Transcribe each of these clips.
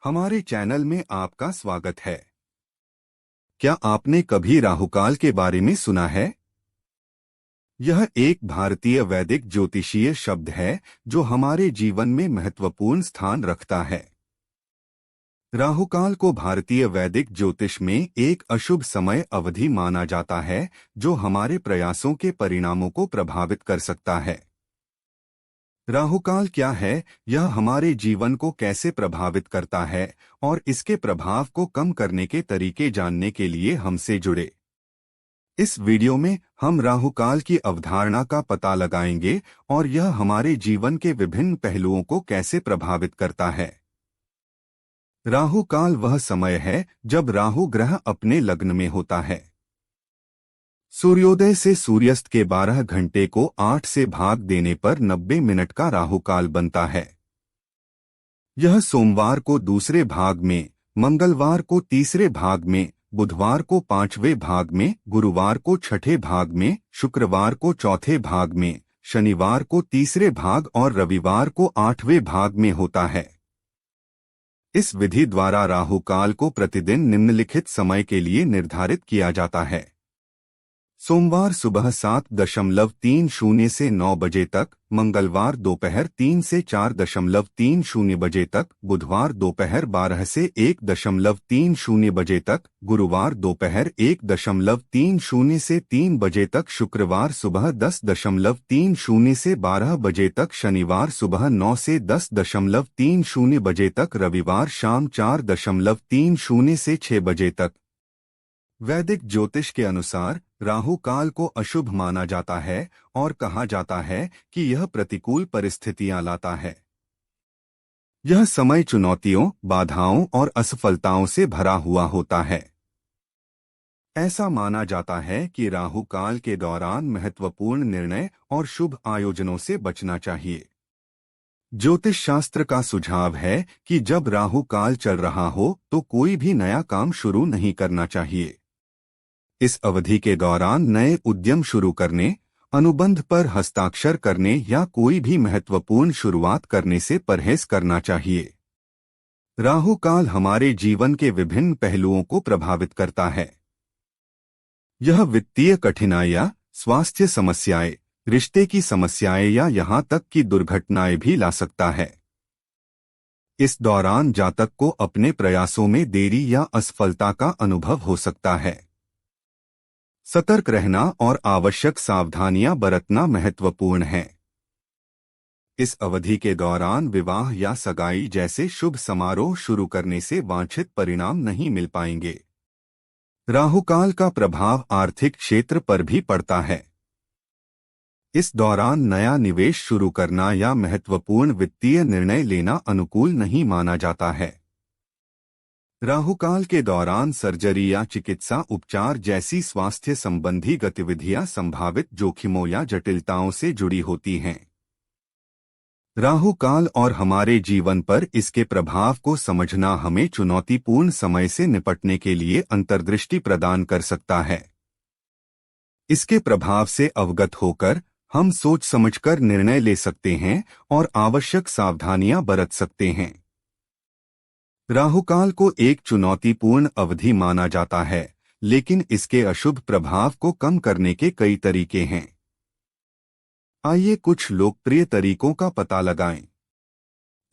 हमारे चैनल में आपका स्वागत है। क्या आपने कभी राहुकाल के बारे में सुना है? यह एक भारतीय वैदिक ज्योतिषीय शब्द है जो हमारे जीवन में महत्वपूर्ण स्थान रखता है। राहुकाल को भारतीय वैदिक ज्योतिष में एक अशुभ समय अवधि माना जाता है जो हमारे प्रयासों के परिणामों को प्रभावित कर सकता है। राहुकाल क्या है, यह हमारे जीवन को कैसे प्रभावित करता है और इसके प्रभाव को कम करने के तरीके जानने के लिए हमसे जुड़े। इस वीडियो में हम राहुकाल की अवधारणा का पता लगाएंगे और यह हमारे जीवन के विभिन्न पहलुओं को कैसे प्रभावित करता है। राहुकाल वह समय है जब राहु ग्रह अपने लग्न में होता है। सूर्योदय से सूर्यास्त के 12 घंटे को 8 से भाग देने पर 90 मिनट का राहुकाल बनता है। यह सोमवार को दूसरे भाग में, मंगलवार को तीसरे भाग में, बुधवार को 5वें भाग में, गुरुवार को 6ठे भाग में, शुक्रवार को चौथे भाग में, शनिवार को तीसरे भाग और रविवार को 8वें भाग में होता है। इस विधि द्वारा राहुकाल को प्रतिदिन निम्नलिखित समय के लिए निर्धारित किया जाता है। सोमवार सुबह 7:30 से 9 बजे तक, मंगलवार दोपहर 3 से 4:30 बजे तक, बुधवार दोपहर 12 से 1:30 बजे तक, गुरुवार दोपहर 1:30 से 3 बजे तक, शुक्रवार सुबह 10:30 से 12 बजे तक, शनिवार सुबह 9 से 10:30 बजे तक, रविवार शाम 4:30 से 6 बजे तक। वैदिक ज्योतिष के अनुसार राहु काल को अशुभ माना जाता है और कहा जाता है कि यह प्रतिकूल परिस्थितियां लाता है। यह समय चुनौतियों, बाधाओं और असफलताओं से भरा हुआ होता है। ऐसा माना जाता है कि राहु काल के दौरान महत्वपूर्ण निर्णय और शुभ आयोजनों से बचना चाहिए। ज्योतिष शास्त्र का सुझाव है कि जब राहु काल चल रहा हो तो कोई भी नया काम शुरू नहीं करना चाहिए। इस अवधि के दौरान नए उद्यम शुरू करने, अनुबंध पर हस्ताक्षर करने या कोई भी महत्वपूर्ण शुरुआत करने से परहेज करना चाहिए। राहु काल हमारे जीवन के विभिन्न पहलुओं को प्रभावित करता है। यह वित्तीय कठिनाइयां, स्वास्थ्य समस्याएं, रिश्ते की समस्याएं या यहां तक कि दुर्घटनाएं भी ला सकता है। इस दौरान जातक को अपने प्रयासों में देरी या असफलता का अनुभव हो सकता है। सतर्क रहना और आवश्यक सावधानियां बरतना महत्वपूर्ण है। इस अवधि के दौरान विवाह या सगाई जैसे शुभ समारोह शुरू करने से वांछित परिणाम नहीं मिल पाएंगे। राहुकाल का प्रभाव आर्थिक क्षेत्र पर भी पड़ता है। इस दौरान नया निवेश शुरू करना या महत्वपूर्ण वित्तीय निर्णय लेना अनुकूल नहीं माना जाता है। राहुकाल के दौरान सर्जरी या चिकित्सा उपचार जैसी स्वास्थ्य संबंधी गतिविधियां संभावित जोखिमों या जटिलताओं से जुड़ी होती हैं। राहुकाल और हमारे जीवन पर इसके प्रभाव को समझना हमें चुनौतीपूर्ण समय से निपटने के लिए अंतर्दृष्टि प्रदान कर सकता है। इसके प्रभाव से अवगत होकर हम सोच समझकर निर्णय ले सकते हैं और आवश्यक सावधानियां बरत सकते हैं। राहुकाल को एक चुनौतीपूर्ण अवधि माना जाता है, लेकिन इसके अशुभ प्रभाव को कम करने के कई तरीके हैं। आइए कुछ लोकप्रिय तरीकों का पता लगाएं।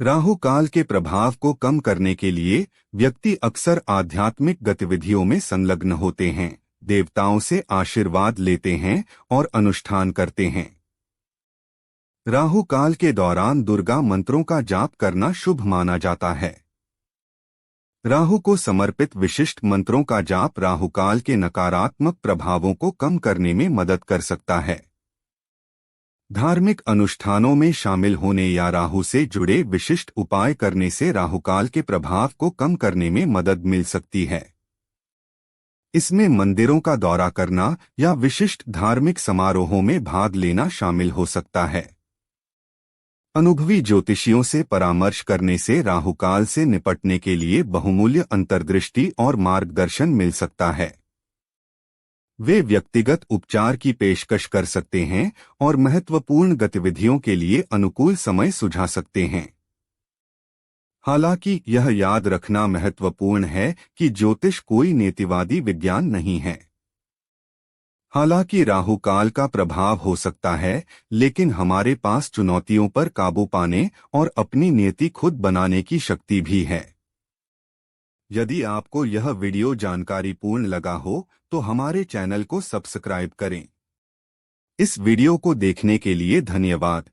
राहुकाल के प्रभाव को कम करने के लिए व्यक्ति अक्सर आध्यात्मिक गतिविधियों में संलग्न होते हैं, देवताओं से आशीर्वाद लेते हैं और अनुष्ठान करते हैं। राहुकाल के दौरान दुर्गा मंत्रों का जाप करना शुभ माना जाता है। राहु को समर्पित विशिष्ट मंत्रों का जाप राहुकाल के नकारात्मक प्रभावों को कम करने में मदद कर सकता है। धार्मिक अनुष्ठानों में शामिल होने या राहु से जुड़े विशिष्ट उपाय करने से राहुकाल के प्रभाव को कम करने में मदद मिल सकती है। इसमें मंदिरों का दौरा करना या विशिष्ट धार्मिक समारोहों में भाग लेना शामिल हो सकता है। अनुभवी ज्योतिषियों से परामर्श करने से राहुकाल से निपटने के लिए बहुमूल्य अंतर्दृष्टि और मार्गदर्शन मिल सकता है। वे व्यक्तिगत उपचार की पेशकश कर सकते हैं और महत्वपूर्ण गतिविधियों के लिए अनुकूल समय सुझा सकते हैं। हालांकि यह याद रखना महत्वपूर्ण है कि ज्योतिष कोई नीतिवादी विज्ञान नहीं है। हालांकि राहु काल का प्रभाव हो सकता है, लेकिन हमारे पास चुनौतियों पर काबू पाने और अपनी नीति खुद बनाने की शक्ति भी है। यदि आपको यह वीडियो जानकारीपूर्ण लगा हो तो हमारे चैनल को सब्सक्राइब करें। इस वीडियो को देखने के लिए धन्यवाद।